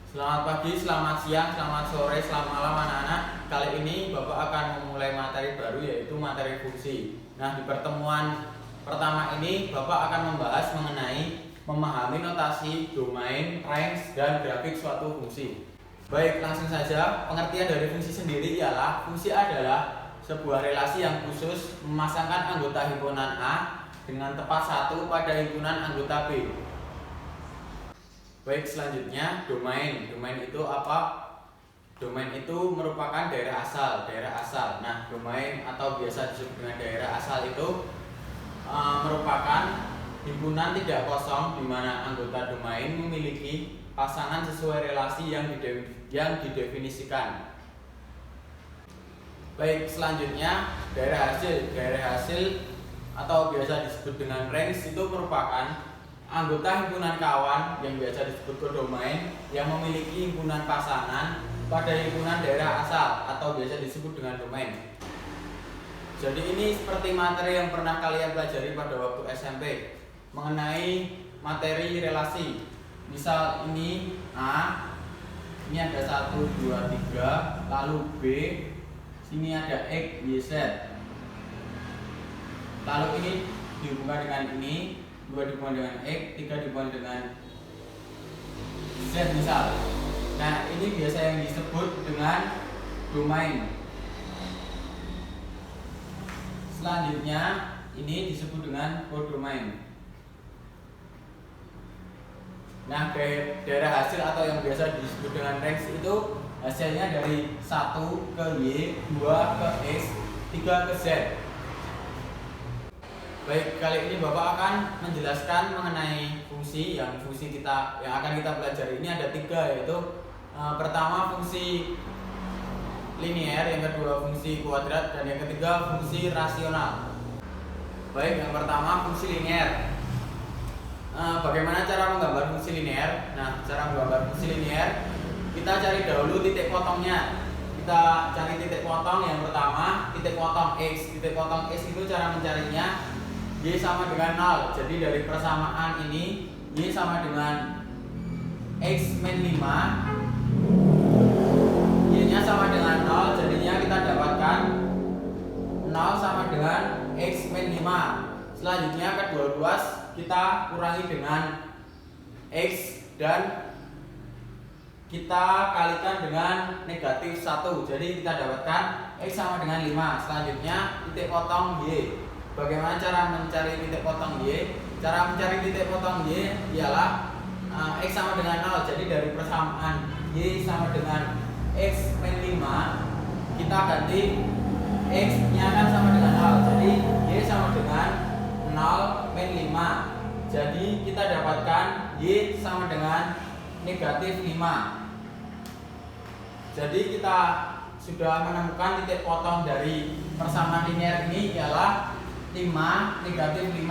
Selamat pagi, selamat siang, selamat sore, selamat malam anak-anak. Kali ini Bapak akan memulai materi baru yaitu materi fungsi. Nah, di pertemuan pertama ini Bapak akan membahas mengenai memahami notasi, domain, range, dan grafik suatu fungsi. Baik, langsung saja. Pengertian dari fungsi sendiri ialah fungsi adalah sebuah relasi yang khusus memasangkan anggota himpunan A dengan tepat satu pada himpunan anggota B. Baik, selanjutnya domain. Domain itu apa? Domain itu merupakan daerah asal. Nah, domain atau biasa disebut dengan daerah asal itu merupakan himpunan tidak kosong di mana anggota domain memiliki pasangan sesuai relasi yang didefinisikan. Baik, selanjutnya daerah hasil. Daerah hasil atau biasa disebut dengan range itu merupakan anggota himpunan kawan yang biasa disebut kodomain yang memiliki himpunan pasangan pada himpunan daerah asal atau biasa disebut dengan domain. Jadi ini seperti materi yang pernah kalian pelajari pada waktu SMP mengenai materi relasi. Misal ini A, ini ada 1, 2, 3, lalu B, sini ada X, Y, Z. Lalu ini dihubungkan dengan ini, 2 dihubungkan dengan X, 3 dihubungkan dengan Z misal. Nah, ini biasa yang disebut dengan domain. Selanjutnya ini disebut dengan kodomain. Nah, daerah hasil atau yang biasa disebut dengan range itu hasilnya dari 1 ke Y, 2 ke X, 3 ke Z. Baik, kali ini Bapak akan menjelaskan mengenai fungsi yang akan kita pelajari ini ada 3, yaitu pertama fungsi linear, yang kedua fungsi kuadrat, dan yang ketiga fungsi rasional. Baik, yang pertama fungsi linear. Bagaimana cara menggambar fungsi linear? Nah, cara menggambar fungsi linear kita cari dahulu titik potongnya. Kita cari titik potong yang pertama, titik potong X. Titik potong X itu cara mencarinya Y sama dengan 0. Jadi dari persamaan ini Y sama dengan X min 5, Y nya sama dengan 0. Jadinya kita dapatkan 0 sama dengan X min 5. Selanjutnya kedua ruas kita kurangi dengan X dan kita kalikan dengan negatif 1. Jadi kita dapatkan X sama dengan 5. Selanjutnya titik potong Y. Bagaimana cara mencari titik potong Y? Cara mencari titik potong Y ialah X sama dengan 0. Jadi dari persamaan Y sama dengan X min 5 kita ganti X nya kan sama dengan 0. Jadi Y sama dengan 0 min 5. Jadi kita dapatkan Y sama dengan negatif 5. Jadi kita sudah menemukan titik potong dari persamaan linear ini ialah 5 negatif 5.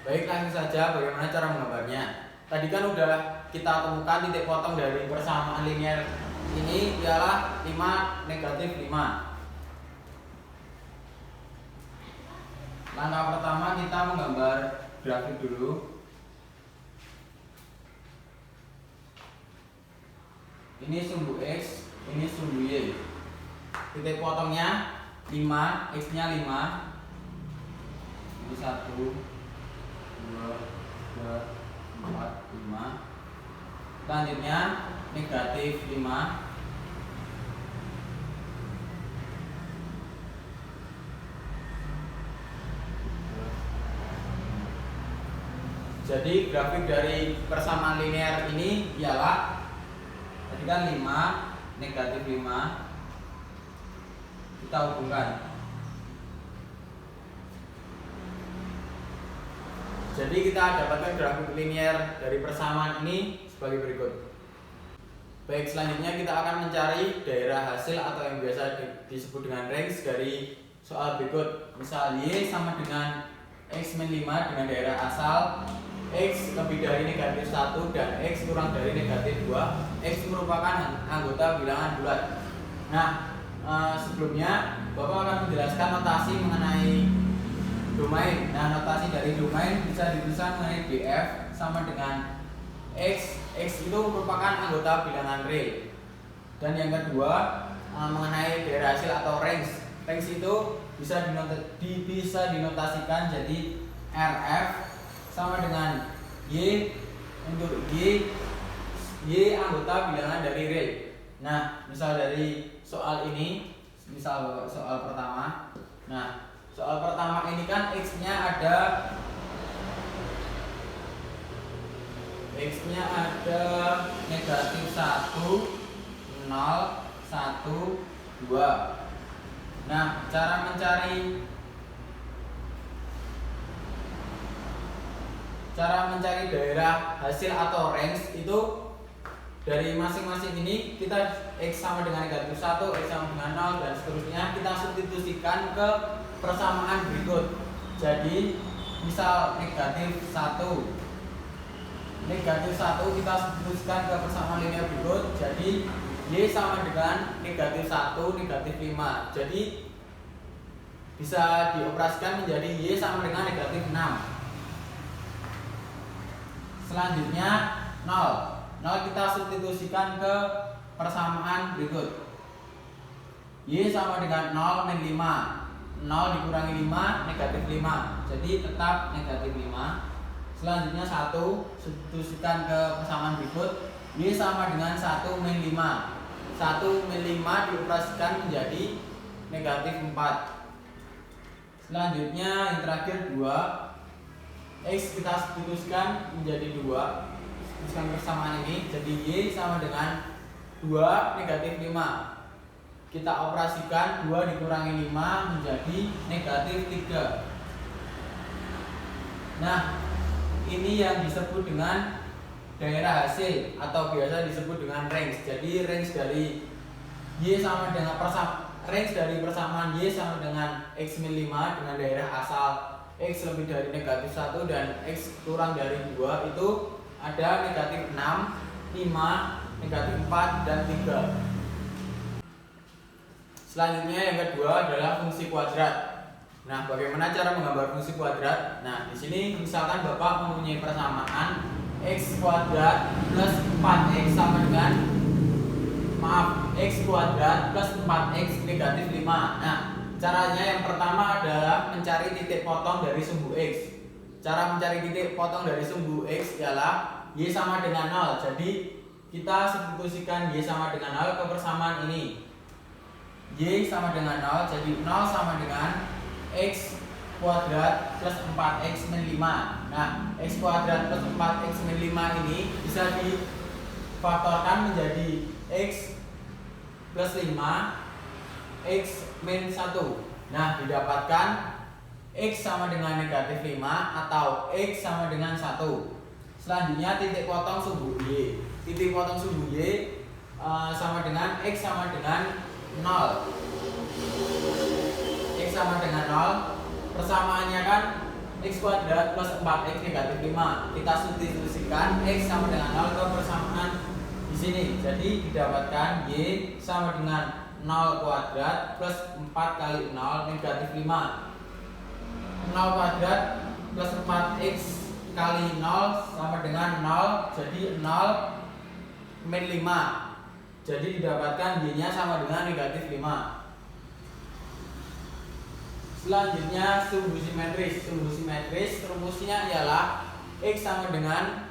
Baik, langsung saja bagaimana cara menggambarnya. Tadi kan udah kita temukan titik potong dari persamaan linear ini ialah 5 negatif 5. Langkah pertama kita menggambar grafik dulu. Ini sumbu X, ini sumbu Y. Titik potongnya 5, X nya 5. Ini 1, 2, 3, 4, 5. Selanjutnya negatif 5. Jadi grafik dari persamaan linear ini ialah tadi kan 5 negatif 5 kita hubungkan. Jadi kita dapatkan grafik linear dari persamaan ini sebagai berikut. Baik, selanjutnya kita akan mencari daerah hasil atau yang biasa disebut dengan range dari soal berikut. Misal Y sama dengan X min 5 dengan daerah asal X lebih dari negatif 1 dan X kurang dari negatif 2. X merupakan anggota bilangan bulat. Nah, sebelumnya Bapak akan menjelaskan notasi mengenai domain. Nah, notasi dari domain bisa dituliskan mengenai DF sama dengan X itu merupakan anggota bilangan real. Dan yang kedua mengenai daerah hasil atau range. Range itu bisa dinotasikan jadi RF sama dengan Y untuk Y anggota bilangan dari real. Nah, misal dari soal ini, misal soal pertama. Nah, soal pertama ini kan X-nya ada negatif 1, 0, 1, 2. Nah, cara mencari daerah hasil atau range itu dari masing-masing ini kita X sama dengan negatif 1, X sama dengan 0 dan seterusnya kita substitusikan ke persamaan berikut. Jadi misal negatif 1 kita substitusikan ke persamaan linear berikut. Jadi Y sama dengan negatif 1, negatif 5. Jadi bisa dioperasikan menjadi Y sama dengan negatif 6. Selanjutnya 0 kita substitusikan ke persamaan berikut. Y sama dengan 0 min 5. 0 dikurangi 5 negatif 5. Jadi tetap negatif 5. Selanjutnya 1 substitusikan ke persamaan berikut. Y sama dengan 1 min 5. 1 min 5 dioperasikan menjadi negatif 4. Selanjutnya yang terakhir 2. X kita substitusikan menjadi 2. Substitusikan persamaan ini. Jadi Y sama dengan 2 negatif 5. Kita operasikan 2 dikurangi 5 menjadi negatif 3. Nah, ini yang disebut dengan daerah hasil atau biasa disebut dengan range. Jadi range dari Y sama dengan persamaan Y sama dengan X min 5 dengan daerah asal X lebih dari negatif 1 dan X kurang dari 2 itu ada negatif 6, 5, negatif 4, dan 3. Selanjutnya yang kedua adalah fungsi kuadrat. Nah, bagaimana cara menggambar fungsi kuadrat? Nah, di sini misalkan Bapak mempunyai persamaan X kuadrat plus 4X sama dengan X kuadrat plus 4X negatif 5. Nah, caranya yang pertama adalah mencari titik potong dari sumbu X. Cara mencari titik potong dari sumbu X ialah Y sama dengan 0. Jadi kita substitusikan Y sama dengan 0 ke persamaan ini. Y sama dengan 0, jadi 0 sama dengan X kuadrat plus 4X min 5. Nah, X kuadrat plus 4X min 5 ini bisa difaktorkan menjadi X plus 5 X min 1. Nah, didapatkan X sama dengan negatif 5 atau X sama dengan 1. Selanjutnya titik potong sumbu Y. Titik potong sumbu Y sama dengan X sama dengan 0. X sama dengan 0. Persamaannya kan X kuadrat plus 4X negatif 5. Kita substitusikan X sama dengan 0 ke persamaan di sini. Jadi didapatkan Y sama dengan 0 kuadrat plus 4 kali 0 negatif 5. 0 kuadrat plus 4X kali 0 sama dengan 0. Jadi 0 min 5. Jadi didapatkan Y-nya sama dengan negatif 5. Selanjutnya sumbu simetris. Sumbu simetris rumusnya ialah X sama dengan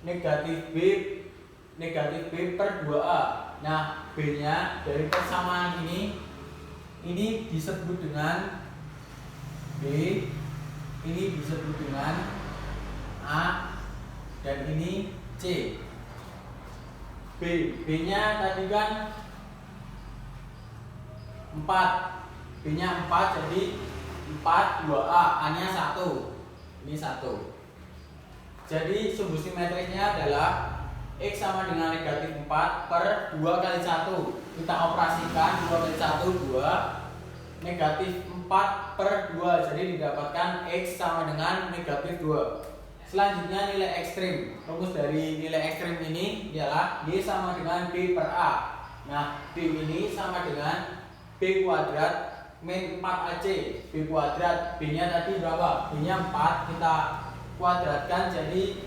negatif B per 2A. Nah, B-nya dari persamaan ini disebut dengan B, ini disebut dengan A, dan ini C. B-nya tadi kan 4. B-nya 4, jadi 4, 2A, A-nya 1. Ini 1. Jadi sumbu simetrisnya adalah X sama dengan negatif 4 per 2 kali 1. Kita operasikan 2 kali 1, 2. Negatif 4 per 2. Jadi didapatkan X sama dengan negatif 2. Selanjutnya nilai ekstrim. Rumus dari nilai ekstrim ini ialah Y sama dengan B per A. Nah, B ini sama dengan B kuadrat min 4AC. B kuadrat, B nya tadi berapa? B nya 4, kita kuadratkan jadi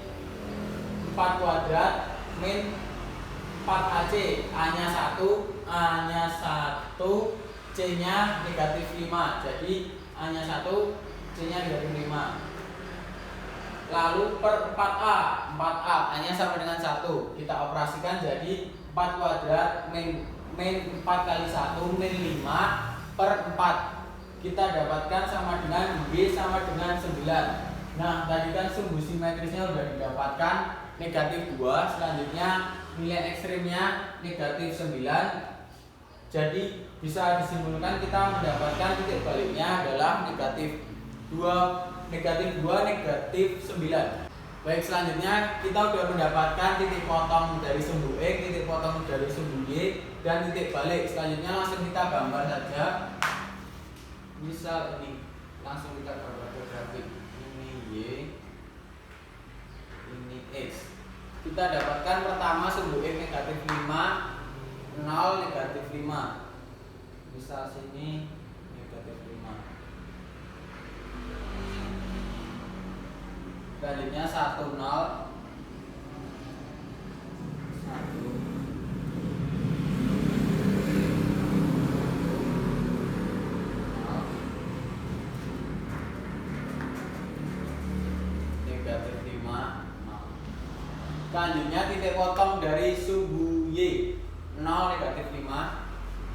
4 4 kuadrat min 4AC, A-nya 1, A-nya 1, C-nya negatif 5. Jadi A-nya 1, C-nya negatif 5. Lalu per 4A, 4A, A-nya sama dengan 1. Kita operasikan jadi 4 kuadrat min 4 kali 1 min 5 per 4. Kita dapatkan sama dengan Y sama dengan 9. Nah, tadi kan sumbu simetrisnya sudah didapatkan, negatif 2. Selanjutnya nilai ekstrimnya negatif 9. Jadi bisa disimpulkan kita mendapatkan titik baliknya adalah negatif 2, negatif 9. Baik, selanjutnya kita sudah mendapatkan titik potong dari sumbu X, titik potong dari sumbu Y, dan titik balik. Selanjutnya langsung kita gambar saja. Misal ini, langsung kita gambar ke grafik. Ini Y, ini X. Kita dapatkan pertama sumbu X negatif 5, 0, negatif 5. Misal sini negatif 5. Selanjutnya 1, 0, 1, negatif 5, 0. Selanjutnya titik potong dari sumbu Y, 0, negatif 5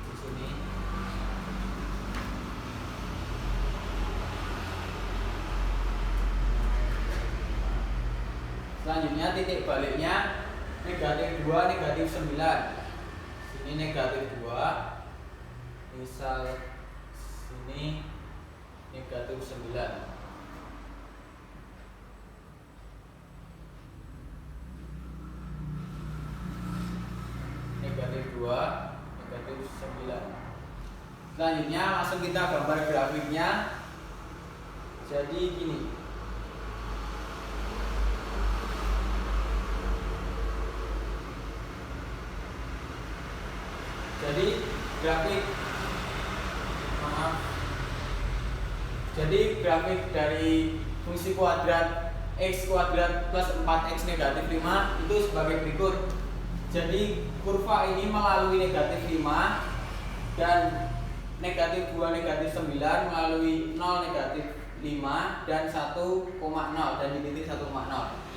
di sini. Selanjutnya titik baliknya negatif 2, negatif 9. Sini negatif 2. Misal sini negatif 9. Negatif 2, negatif 9. Selanjutnya langsung kita gambar grafiknya. Jadi gini. Jadi grafik dari fungsi kuadrat X kuadrat plus 4X negatif 5 itu sebagai berikut. Jadi kurva ini melalui negatif 5 dan negatif 2, negatif 9 melalui 0, negatif 5 dan 1,0 dan di titik 1,0.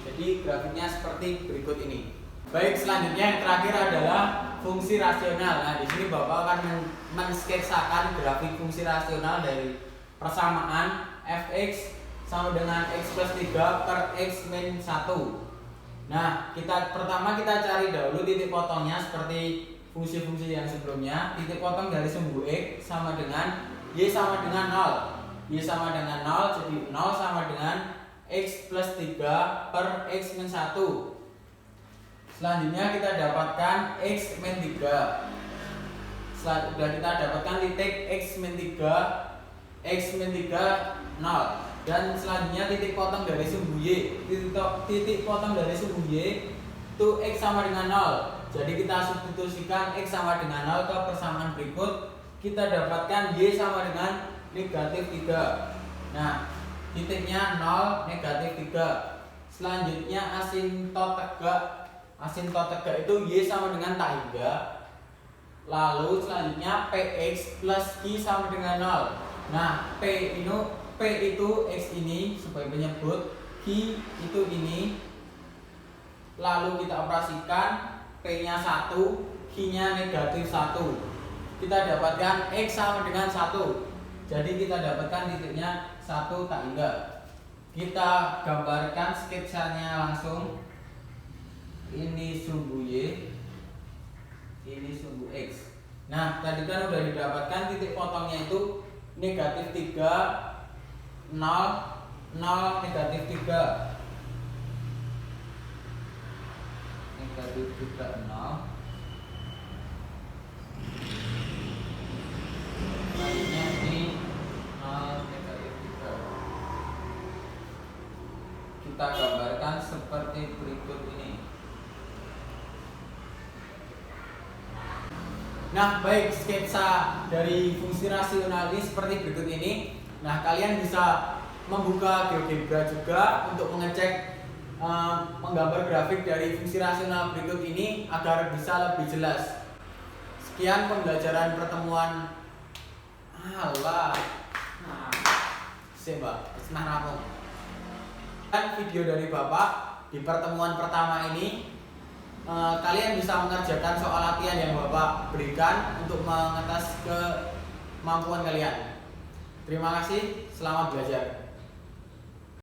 Jadi grafiknya seperti berikut ini. Baik, selanjutnya yang terakhir adalah fungsi rasional. Nah, di sini Bapak akan mensketsakan grafik fungsi rasional dari persamaan fx sama dengan x plus 3 per x min 1. Nah, pertama kita cari dahulu titik potongnya seperti fungsi-fungsi yang sebelumnya. Titik potong dari sumbu x sama dengan y sama dengan 0. Y sama dengan 0, jadi 0 sama dengan x plus 3 per x min 1. Selanjutnya kita dapatkan x min 3. Sudah kita dapatkan titik x min 3, x min 3 0. Dan selanjutnya titik potong dari sumbu y. Titik potong dari sumbu y itu x sama dengan 0. Jadi kita substitusikan x sama dengan 0 ke persamaan berikut. Kita dapatkan y sama dengan negatif 3. Nah, titiknya 0, negatif 3. Selanjutnya asintot tegak itu y sama dengan tak hingga. Lalu selanjutnya px plus q sama dengan 0. Nah, p itu x ini sebagai penyebut, q itu ini. Lalu kita operasikan, p-nya 1, q-nya negatif 1. Kita dapatkan x sama dengan 1. Jadi kita dapatkan titiknya 1 tak hingga. Kita gambarkan sketsanya langsung. Ini sumbu y, ini sumbu x. Nah, tadi kan udah didapatkan titik potongnya itu negatif 3, 0, 0, negatif 3. Negatif 3, 0. Selanjutnya ini 0, negatif 3. Kita gambarkan seperti berikut ini. Nah, baik, sketsa dari fungsi rasional ini seperti berikut ini. Nah, kalian bisa membuka GeoGebra juga untuk mengecek menggambar grafik dari fungsi rasional berikut ini agar bisa lebih jelas. Sekian pembelajaran pertemuan. Alah. Nah, Mbak, senang rampung. Dan video dari Bapak di pertemuan pertama ini, kalian bisa mengerjakan soal latihan yang Bapak berikan untuk mengetes kemampuan kalian. Terima kasih, selamat belajar.